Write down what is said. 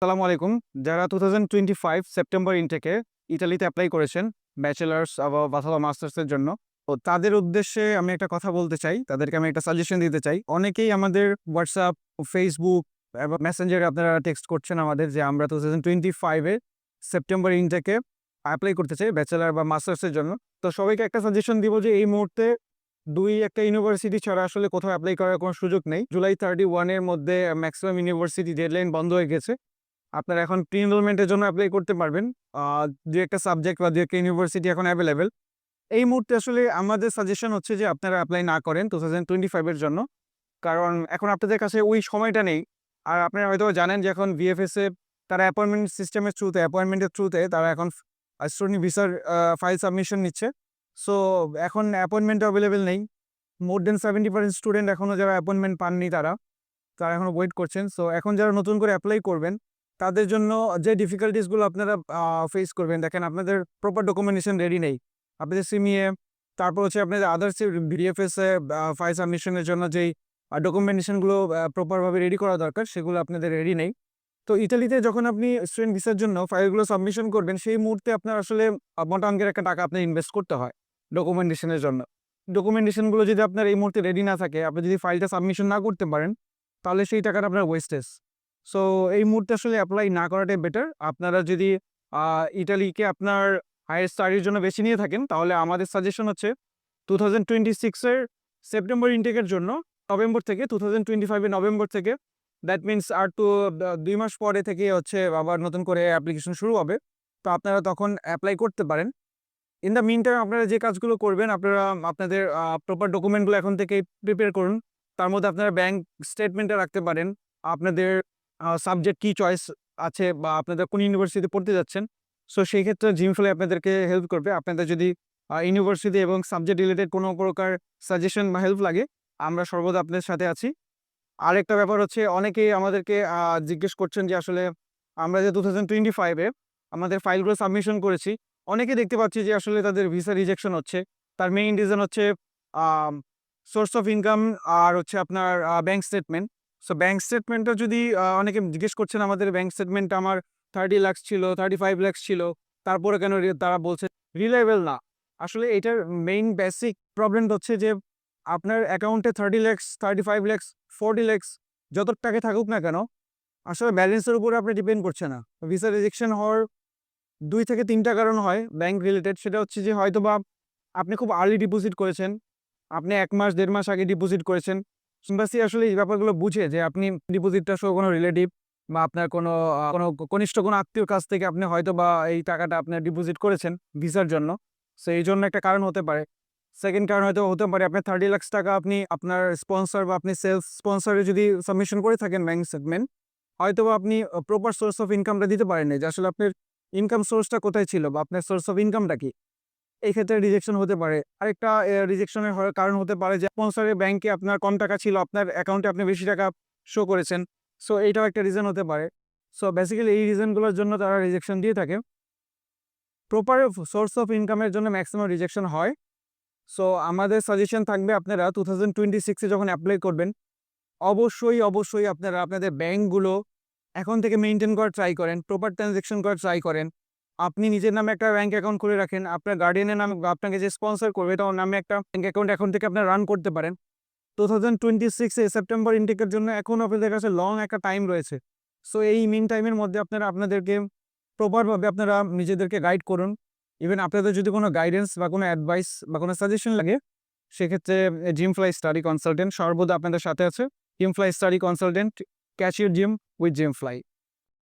আসসালামু আলাইকুম। যারা 2025 সেপ্টেম্বর ইনটেকে ইতালিতে এপ্লাই করেছেন ব্যাচেলার্স অথবা মাস্টার্সের জন্য। তো তাদের উদ্দেশ্যে আমি একটা কথা বলতে চাই। তাদেরকে আমি একটা সাজেশন দিতে চাই। অনেকেই আমাদের WhatsApp, Facebook এবং মেসেঞ্জারে আপনারা টেক্সট করছেন আমাদের যে আমরা 2025 এ সেপ্টেম্বর ইনটেকে এপ্লাই করতে চাই ব্যাচেলর বা মাস্টার্সের জন্য। তো সবাইকে একটা সাজেশন দিব যে এই মুহূর্তে ২-১ টা ইউনিভার্সিটি ছাড়া আসলে কোথাও এপ্লাই করার কোনো সুযোগ নেই। জুলাই 31 এর মধ্যে ম্যাক্সিমাম ইউনিভার্সিটি ডেডলাইন বন্ধ হয়ে গেছে। আপনারা এখন প্রি এনরোলমেন্টের জন্য এপ্লাই করতে পারবেন। আ ২-১ টা সাবজেক্ট বা ২-১ টা ইউনিভার্সিটি এখন এভেইলেবল। এই মুহূর্তে আসলে আমাদের সাজেশন হচ্ছে যে আপনারা এপ্লাই না করেন 2025 এর জন্য। কারণ এখন আপনাদের কাছে ওই সময়টা নেই। আর আপনারা হয়তোবা জানেন যে এখন VFS এ তারা অ্যাপয়েন্টমেন্টের থ্রুতে তারা এখন স্টুডেন্ট ভিসার ফাইল সাবমিশন নিচ্ছে। সো এখন অ্যাপয়েন্টমেন্ট এভেইলেবল নেই। মোর দ্যান 70% স্টুডেন্ট এখনো যারা অ্যাপয়েন্টমেন্ট পাননি তারা এখনো ওয়েট করছেন। সো এখন যারা নতুন করে এপ্লাই করবেন, তাদের জন্য যে ডিফিকাল্টিজ গুলো আপনারা ফেস করবেন, দেখেন আপনাদের প্রপার ডকুমেন্টেশন রেডি নেই। আপনাদের সিমিএ, তারপর হচ্ছে আপনাদের আদার্স বিডিএফএস এ ফাইল সাবমিশনের জন্য যেই ডকুমেন্টেশন গুলো প্রপার ভাবে রেডি করা দরকার, সেগুলো আপনাদের রেডি নেই। তো ইতালিতে যখন আপনি স্টুডেন্ট ভিসার জন্য ফাইলগুলো সাবমিশন করবেন, সেই মুহূর্তে আপনার আসলে মোটা অঙ্কের একটা টাকা আপনার ইনভেস্ট করতে হয় ডকুমেন্টেশনের জন্য। ডকুমেন্টেশন গুলো যদি আপনার এই মুহূর্তে রেডি না থাকে, আপনি যদি ফাইলটা সাবমিশন না করতে পারেন, তাহলে সেই টাকাটা আপনার ওয়েস্টেজ। সো এই মুহূর্তে আসলে এপ্লাই না করাটাই বেটার। আপনারা যদি ইটালিকে আপনার হায়ার স্টাডির জন্য বেছে নিয়ে থাকেন, তাহলে আমাদের সাজেশন হচ্ছে 2026 এর সেপ্টেম্বর ইনটেকের জন্য নভেম্বর থেকে 2025 এর নভেম্বর থেকে, দ্যাট মিনস আর তো ২ মাস পরে থেকে হচ্ছে আবার নতুন করে অ্যাপ্লিকেশন শুরু হবে। তো আপনারা তখন এপ্লাই করতে পারেন। ইন দ্য মিন টাইম আপনারা যে কাজগুলো করবেন, আপনারা আপনাদের প্রপার ডকুমেন্টগুলো এখন থেকেই প্রিপেয়ার করুন। তার মধ্যে আপনারা ব্যাংক স্টেটমেন্টটা রাখতে পারেন। আপনাদের সাবজেক্ট কি চয়েস আছে বা আপনাদের কোন ইউনিভার্সিটিতে পড়তে যাচ্ছেন। সো সেই ক্ষেত্রে জিমফ্লাই আপনাদেরকে হেল্প করবে। আপনাদের যদি ইউনিভার্সিটি এবং সাবজেক্ট রিলেটেড কোনো প্রকার সাজেশন বা হেল্প লাগে, আমরা সর্বদা আপনাদের সাথে আছি। আরেকটা ব্যাপার হচ্ছে, অনেকেই আমাদেরকে জিজ্ঞেস করছেন যে আসলে আমরা যে 2025 এ আমাদের ফাইলগুলো সাবমিশন করেছি, অনেকে দেখতে পাচ্ছি যে আসলে তাদের ভিসা রিজেকশন হচ্ছে। তার মেইন রিজন হচ্ছে আম সোর্স অফ ইনকাম আর হচ্ছে আপনার ব্যাংক স্টেটমেন্ট। সো ব্যাংক স্টেটমেন্টটা যদি অনেকে জিজ্ঞেস করছেন, আমাদের ব্যাংক স্টেটমেন্টটা আমার 30 লাখ ছিল, 35 লাখ ছিল। তারপরে কেন তারা বলছে রিলায়েবল না। আসলে এটার মেইন বেসিক প্রবলেমটা হচ্ছে যে আপনার অ্যাকাউন্টে 30 লাখস, 35 লাখস, 40 লাখস যত টাকা থাকুক না কেন, আসলে ব্যালেন্সের উপরে আপনি ডিপেন্ড করছে না। ভিসা রিজেকশন হওয়ার ২ থেকে ৩ টা কারণ হয় ব্যাংক রিলেটেড। সেটা হচ্ছে যে হয়তোবা আপনি খুব আর্লি ডিপোজিট করেছেন। আপনি ১ মাস ১.৫ মাস আগে ডিপোজিট করেছেন। এম্বাসি আসলে এই ব্যাপারগুলো বুঝে যে আপনি ডিপোজিটটা সহ কোনো রিলেটিভ বা আপনার কোনো কনিষ্ঠ কোনো আত্মীয়র কাছ থেকে আপনি হয়তোবা এই টাকাটা আপনার ডিপোজিট করেছেন ভিসার জন্য। সো এইজন্য একটা কারণ হতে পারে। সেকেন্ড কারণ হয়তো হতে পারে আপনার 30 লাখ টাকা আপনি আপনার স্পন্সর বা আপনি সেলস স্পন্সরে যদি সাবমিশন করে থাকেন ব্যাংক স্টেটমেন্ট, হয়তোবা আপনি প্রপার সোর্স অফ ইনকামটা দিতে পারেন নাই যে আসলে আপনার ইনকাম সোর্সটা কোথায় ছিল বা আপনার সোর্স অফ ইনকামটা কি? এই ক্ষেত্রে রিজেকশন হতে পারে। আরেকটা রিজেকশনের হওয়ার কারণ হতে পারে যে স্পন্সরের ব্যাংকে আপনার কম টাকা ছিল, আপনার অ্যাকাউন্টে আপনি বেশি টাকা শো করেছেন। সো এইটাও একটা রিজন হতে পারে। সো বেসিক্যালি এই রিজনগুলোর জন্য তারা রিজেকশন দিয়ে থাকে। প্রপার সোর্স অফ ইনকামের জন্য ম্যাক্সিমাম রিজেকশন হয়। সো আমাদের সাজেশন থাকবে, আপনারা 2026 এ যখন এপ্লাই করবেন, অবশ্যই আপনারা আপনাদের ব্যাংকগুলো এখন থেকে মেইনটেইন করার ট্রাই করেন। প্রপার ট্রান্সেকশন করার ট্রাই করেন। আপনি নিজের নামে একটা ব্যাংক অ্যাকাউন্ট খুলে রাখেন। আপনার গার্ডিয়ানের নামে বা আপনাকে যে স্পন্সর করবে তার নামে একটা ব্যাংক অ্যাকাউন্ট এখন থেকে আপনারা রান করতে পারেন। 2026 এ সেপ্টেম্বর ইনটেকের জন্য এখনো আপনাদের কাছে লং একটা টাইম রয়েছে। সো এই মিন টাইমের মধ্যে আপনারা আপনাদেরকে প্রপারভাবে আপনারা নিজেদেরকে গাইড করুন। ইভেন আপনাদের যদি কোনো গাইডেন্স বা কোনো অ্যাডভাইস বা কোনো সাজেশন লাগে, সেক্ষেত্রে জিমফ্লাই স্টাডি কনসালটেন্ট সর্বদা আপনাদের সাথে আছে। Gymfly study consultant, catch your gym with জিমফ্লাই।